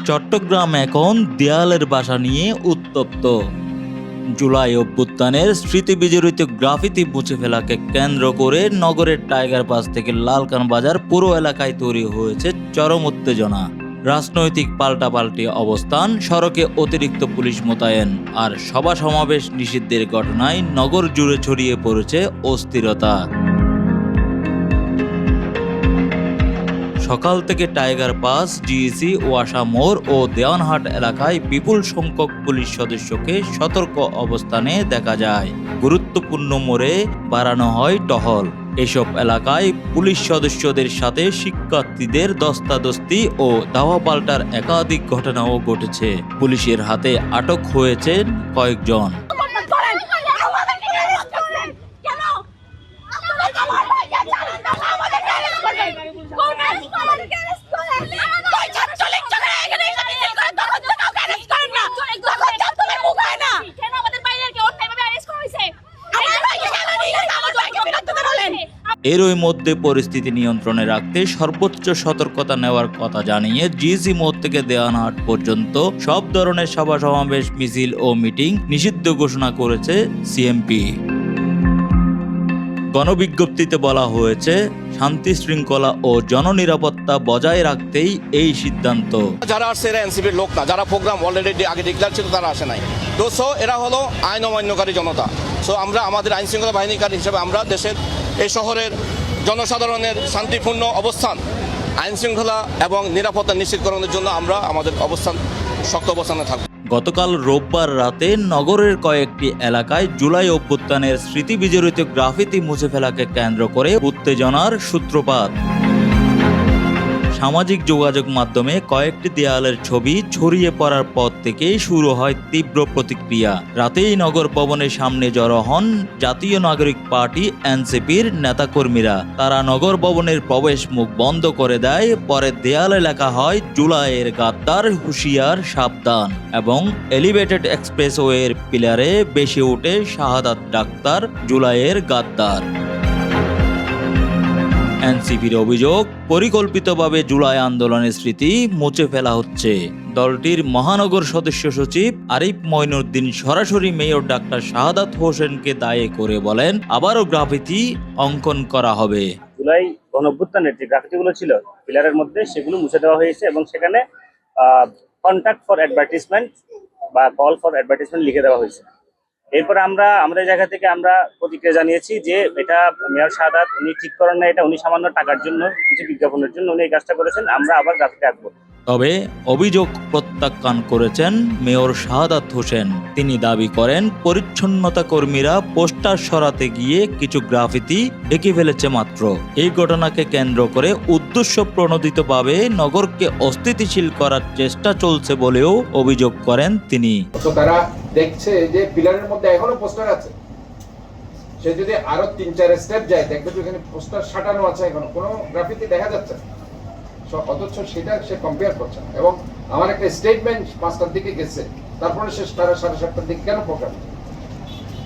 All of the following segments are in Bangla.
চট্টগ্রাম এখন দেয়ালের বাসা নিয়ে উত্তপ্ত। জুলাই অভ্যুত্থানের স্মৃতিবিজড়িত গ্রাফিতি মুছে ফেলাকে কেন্দ্র করে নগরের টাইগার পাস থেকে লালকান বাজার পুরো এলাকায় তৈরি হয়েছে চরম উত্তেজনা। রাজনৈতিক পাল্টাপাল্টি অবস্থান, সড়কে অতিরিক্ত পুলিশ মোতায়েন আর সভা সমাবেশ নিষিদ্ধের ঘটনায় নগর জুড়ে ছড়িয়ে পড়েছে অস্থিরতা। সকাল থেকে টাইগার পাস, জিইসি, ওয়াসা মোড় ও দেওয়ানহাট এলাকায় বিপুল সংখ্যক পুলিশ সদস্যকে সতর্ক অবস্থানে দেখা যায়। গুরুত্বপূর্ণ মোড়ে বাড়ানো হয় টহল। এসব এলাকায় পুলিশ সদস্যদের সাথে শিক্ষার্থীদের ধস্তাধস্তি ও ধাওয়া পাল্টার একাধিক ঘটনাও ঘটেছে। পুলিশের হাতে আটক হয়েছেন কয়েকজন। এরই মধ্যে পরিস্থিতি নিয়ন্ত্রণে রাখতে সর্বোচ্চ সতর্কতা নেওয়ার কথা জানিয়ে জিইসি মোড় থেকে দেওয়ানহাট পর্যন্ত সব ধরনের সভা সমাবেশ, মিছিল ও মিটিং নিষিদ্ধ ঘোষণা করেছে সিএমপি। গণবিজ্ঞপ্তিতে বলা হয়েছে, শান্তি শৃঙ্খলা ও জননিরাপত্তা বজায় রাখতেই এই সিদ্ধান্ত। যারা আসছে এরা এনসিপির লোক না, যারা প্রোগ্রাম অলরেডি আগে ডিক্লেয়ার ছিল তারা আসে নাই। তো এরা হলো আইন অমান্যকারী জনতা। আমরা আমাদের আইন শৃঙ্খলা বাহিনীকারী হিসেবে আমরা দেশের এই শহরের জনসাধারণের শান্তিপূর্ণ অবস্থান, আইন শৃঙ্খলা এবং নিরাপত্তা নিশ্চিতকরণের জন্য আমরা আমাদের শক্ত অবস্থানে থাকব। গতকাল রোববার রাতে নগরের কয়েকটি এলাকায় জুলাই অভ্যুত্থানের স্মৃতিবিজড়িত গ্রাফিতি মুছে ফেলাকে কেন্দ্র করে উত্তেজনার সূত্রপাত। সামাজিক যোগাযোগ মাধ্যমে কয়েকটি দেয়ালের ছবি ছড়িয়ে পড়ার পর থেকেই শুরু হয় তীব্র প্রতিক্রিয়া। রাতেই নগর ভবনের সামনে জড়ো হন জাতীয় নাগরিক পার্টি এনসিপির নেতাকর্মীরা। তারা নগর ভবনের প্রবেশ মুখ বন্ধ করে দেয়। পরে দেয়ালে লেখা হয় জুলাইয়ের গাদ্দার, হুঁশিয়ার, সাবধান এবং এলিভেটেড এক্সপ্রেসওয়ের পিলারে বেশি ওঠে শাহাদাত ডাক্তার, জুলাইয়ের গাদ্দার। এনসিপির অভিযোগ, পরিকল্পিতভাবে জুলাই আন্দোলনের স্মৃতি মুছে ফেলা হচ্ছে। দলটির মহানগর সদস্য সচিব আরিফ মঈনুদ্দিন সরাসরি মেয়র ডাক্তার শাহাদাত হোসেনকে দায়ী করে বলেন, আবারও গ্রাফিতি অঙ্কন করা হবে। জুলাই গণঅভ্যুত্থানের যে গ্রাফিতিগুলো ছিল পিলারের মধ্যে, সেগুলো মুছে দেওয়া হয়েছে এবং সেখানে কন্ট্যাক্ট ফর অ্যাডভার্টাইজমেন্ট বা কল ফর অ্যাডভার্টাইজমেন্ট লিখে দেওয়া হয়েছে। এরপর আমরা আমাদের জায়গা থেকে আমরা প্রতিক্রিয়া জানিয়েছি যে এটা মেয়র শাহাদাত উনি ঠিক করেন না, এটা উনি সামান্য টাকার জন্য, কিছু বিজ্ঞাপনের জন্য উনি এই কাজটা করেছেন, আমরা আবার গ্রাফিতি আঁকবো। তবে অভিযোগ প্রত্যাখ্যান করেছেন মেয়র শাহাদাত হোসেন। তিনি দাবি করেন, পরিচ্ছন্নতা কর্মীরা পোস্টার সরাতে গিয়ে কিছু গ্রাফিতি ঢেকে ফেলেছে মাত্র। এই ঘটনাকে কেন্দ্র করে উদ্দেশ্য প্রণোদিতভাবে নগরকে অস্থিতিশীল করার চেষ্টা চলছে বলেও অভিযোগ করেন তিনি। তারা দেখছে যে পিলারের মধ্যে এখনো পোস্টার আছে, সে যদি আরো 3-4 স্টেপ যায় দেখবে তো এখানে পোস্টার সাটানো আছে, এখনো কোনো গ্রাফিতি দেখা যাচ্ছে না। অথচ সেটা সে কম্পেয়ার করছে না। এবং আমার একটা স্টেটমেন্ট 5টার দিকে গেছে, তারপরে সে 7:30 দিকে কেন প্রোগ্রাম?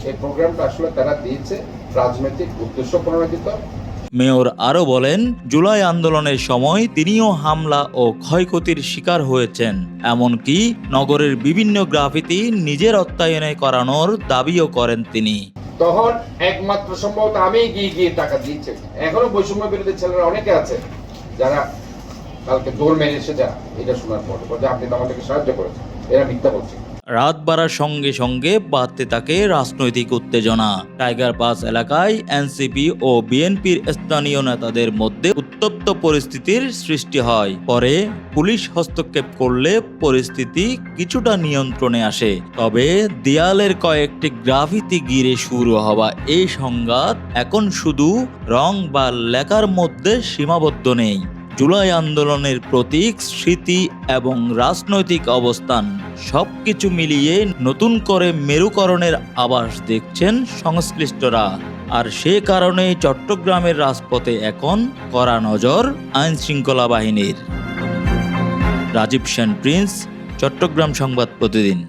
এই প্রোগ্রামটা আসলে তারা দিয়েছে রাজনৈতিক উদ্দেশ্য প্রণোদিত। মেয়র আরও বলেন, জুলাই আন্দোলনের সময় তিনিও হামলা ও ক্ষয়ক্ষতির শিকার হয়েছেন। এমনকি নগরের বিভিন্ন গ্রাফিতি নিজের অর্থায়নে করানোর দাবিও করেন তিনি। তখন একমাত্র সম্ভবত আমি গিয়ে টাকা দিয়েছি। এখনো বৈষম্য বিরোধী ছেলেরা অনেকে আছে যারা কালকে দৌড় মেরে এসে যারা এটা শোনার পর আপনি তো আমাদেরকে সাহায্য করেছেন, এরা মিথ্যা বলছে। রাত বাড়ার সঙ্গে সঙ্গে বাড়তে থাকে রাজনৈতিক উত্তেজনা। টাইগার পাস এলাকায় এনসিপি ও বিএনপির স্থানীয় নেতাদের মধ্যে উত্তপ্ত পরিস্থিতির সৃষ্টি হয়। পরে পুলিশ হস্তক্ষেপ করলে পরিস্থিতি কিছুটা নিয়ন্ত্রণে আসে। তবে দেয়ালের কয়েকটি গ্রাফিতি ঘিরে শুরু হওয়া এই সংঘাত এখন শুধু রং বা লেখার মধ্যে সীমাবদ্ধ নেই। জুলাই আন্দোলনের প্রতীক, স্মৃতি এবং রাজনৈতিক অবস্থান সবকিছু মিলিয়ে নতুন করে মেরুকরণের আভাস দেখছেন সংশ্লিষ্টরা। আর সে কারণে চট্টগ্রামের রাজপথে এখন কড়া নজর আইন শৃঙ্খলা বাহিনীর। রাজীব সেন প্রিন্স, চট্টগ্রাম সংবাদ প্রতিদিন।